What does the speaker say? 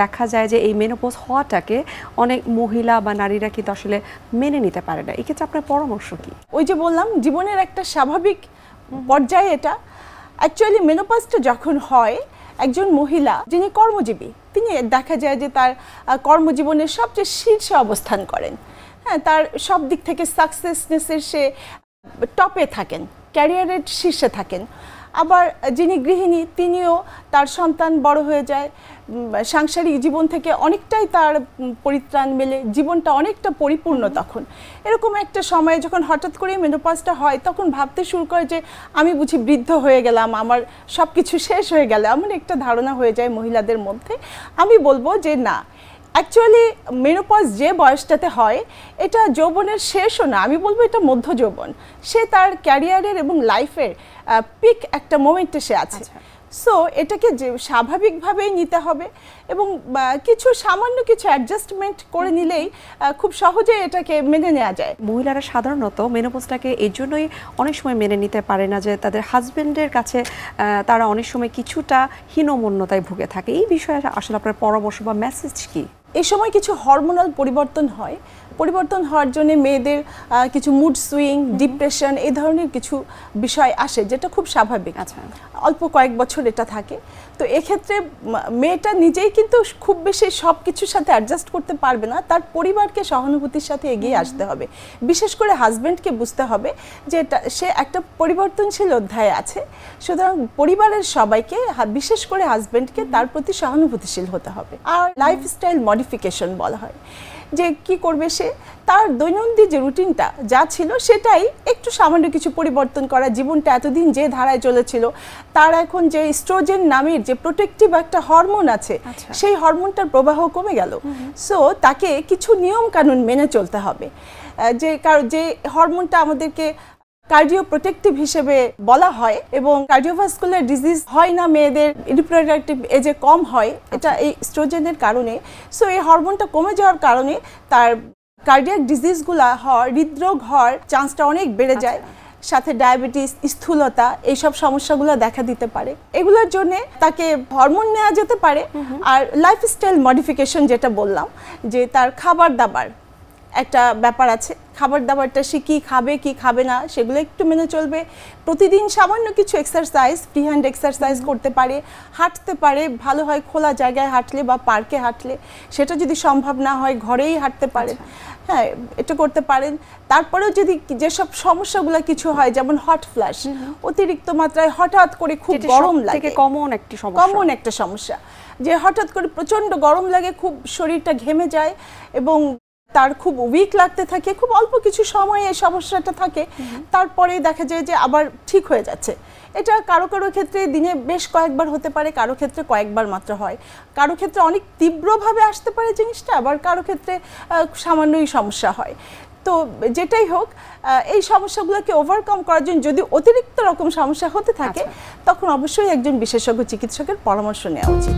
দেখা যায় যে এই মেনোপজ হওয়াটাকে অনেক মহিলা বা নারীরা কিন্তু আসলে মেনে নিতে পারে না, এক্ষেত্রে আপনার পরামর্শ কি? ওই যে বললাম জীবনের একটা স্বাভাবিক পর্যায়ে এটা। অ্যাকচুয়ালি মেনোপজটা যখন হয় একজন মহিলা যিনি কর্মজীবী তিনি দেখা যায় যে তার কর্মজীবনের সবচেয়ে শীর্ষে অবস্থান করেন। হ্যাঁ, তার সব দিক থেকে সাকসেসনেসের সে টপে থাকেন, ক্যারিয়ারের শীর্ষে থাকেন। আবার যিনি গৃহিণী তিনিও তার সন্তান বড় হয়ে যায়, সাংসারিক জীবন থেকে অনেকটাই তার পরিত্রাণ মেলে, জীবনটা অনেকটা পরিপূর্ণ। তখন এরকম একটা সময়ে যখন হঠাৎ করে মেনোপজটা হয় তখন ভাবতে শুরু করে যে আমি বুঝি বৃদ্ধ হয়ে গেলাম, আমার সব কিছু শেষ হয়ে গেল, এমন একটা ধারণা হয়ে যায় মহিলাদের মধ্যে। আমি বলবো যে না, অ্যাকচুয়ালি মেনোপজ যে বয়সটাতে হয় এটা যৌবনের শেষও না, আমি বলবো এটা মধ্য যৌবন। সে তার ক্যারিয়ারের এবং লাইফের পিক একটা মোমেন্টে সে আছে। সো এটাকে যে স্বাভাবিকভাবেই নিতে হবে এবং কিছু সামান্য কিছু অ্যাডজাস্টমেন্ট করে নিলেই খুব সহজে এটাকে মেনে নেওয়া যায়। মহিলারা সাধারণত মেনোপজটাকে এই জন্যই অনেক সময় মেনে নিতে পারে না যে তাদের হাজবেন্ডের কাছে তারা অনেক সময় কিছুটা হীনমন্যতায় ভুগে থাকে। এই বিষয়ে আসলে আপনার পরামর্শ বা মেসেজ কি? এই সময় কিছু হরমোনাল পরিবর্তন হয়, পরিবর্তন হওয়ার জন্য মেয়েদের কিছু মুড সুইং, ডিপ্রেশন এই ধরনের কিছু বিষয় আসে যেটা খুব স্বাভাবিক। আচ্ছা, অল্প কয়েক বছর এটা থাকে। তো এক্ষেত্রে মেয়েটা নিজেই কিন্তু খুব বেশি সব কিছুর সাথে অ্যাডজাস্ট করতে পারবে না, তার পরিবারকে সহানুভূতির সাথে এগিয়ে আসতে হবে। বিশেষ করে হাজব্যান্ডকে বুঝতে হবে যে সে একটা পরিবর্তনশীল অধ্যায়ে আছে, সুতরাং পরিবারের সবাইকে বিশেষ করে হাজব্যান্ডকে তার প্রতি সহানুভূতিশীল হতে হবে। আর লাইফস্টাইল মডিফিকেশন বলা হয় যে কি করবে সে, তার দৈনন্দিন যে রুটিনটা যা ছিল সেটাই একটু সামান্য কিছু পরিবর্তন করা। জীবনটা এতদিন যে ধারায় চলেছিল তার এখন যে ইস্ট্রোজেন নামের যে প্রোটেক্টিভ একটা হরমোন আছে সেই হরমোনটার প্রবাহ কমে গেল। সো তাকে কিছু নিয়ম কানুন মেনে চলতে হবে। যে হরমোনটা আমাদেরকে কার্ডিও প্রোটেক্টিভ হিসেবে বলা হয় এবং কার্ডিওভাস্কুলার ডিজিজ হয় না মেয়েদের, রিপ্রোডাক্টিভ এজে কম হয়, এটা এই ইস্ট্রোজেনের কারণে। সো এই হরমোনটা কমে যাওয়ার কারণে তার কার্ডিয়াক ডিজিজগুলো হওয়ার, হৃদরোগ হওয়ার চান্সটা অনেক বেড়ে যায়। সাথে ডায়াবেটিস, স্থূলতা এইসব সমস্যাগুলো দেখা দিতে পারে। এগুলোর জন্য তাকে হরমোন নেওয়া যেতে পারে। আর লাইফস্টাইল মডিফিকেশন যেটা বললাম যে তার খাবার দাবার একটা ব্যাপার আছে, খাবার দাবারটা সে কী খাবে কি খাবে না সেগুলো একটু মেনে চলবে। প্রতিদিন সামান্য কিছু এক্সারসাইজ, ফ্রি হ্যান্ড এক্সারসাইজ করতে পারে, হাঁটতে পারে, ভালো হয় খোলা জায়গায় হাঁটলে বা পার্কে হাঁটলে, সেটা যদি সম্ভব না হয় ঘরেই হাঁটতে পারেন। হ্যাঁ, এটা করতে পারেন। তারপরেও যদি যেসব সমস্যাগুলো কিছু হয় যেমন হট ফ্ল্যাশ, অতিরিক্ত মাত্রায় হঠাৎ করে খুব গরম লাগে, কমন একটা সমস্যা যে হঠাৎ করে প্রচণ্ড গরম লাগে, খুব শরীরটা ঘেমে যায় এবং তার খুব উইক লাগতে থাকে, খুব অল্প কিছু সময় এই সমস্যাটা থাকে, তারপরে দেখা যায় যে আবার ঠিক হয়ে যাচ্ছে। এটা কারো কারো ক্ষেত্রে দিনে বেশ কয়েকবার হতে পারে, কারো ক্ষেত্রে কয়েকবার মাত্র হয়, কারো ক্ষেত্রে অনেক তীব্রভাবে আসতে পারে জিনিসটা, আবার কারো ক্ষেত্রে সামান্যই সমস্যা হয়। তো যেটাই হোক, এই সমস্যাগুলোকে ওভারকাম করার জন্য যদি অতিরিক্ত রকম সমস্যা হতে থাকে তখন অবশ্যই একজন বিশেষজ্ঞ চিকিৎসকের পরামর্শ নেওয়া উচিত।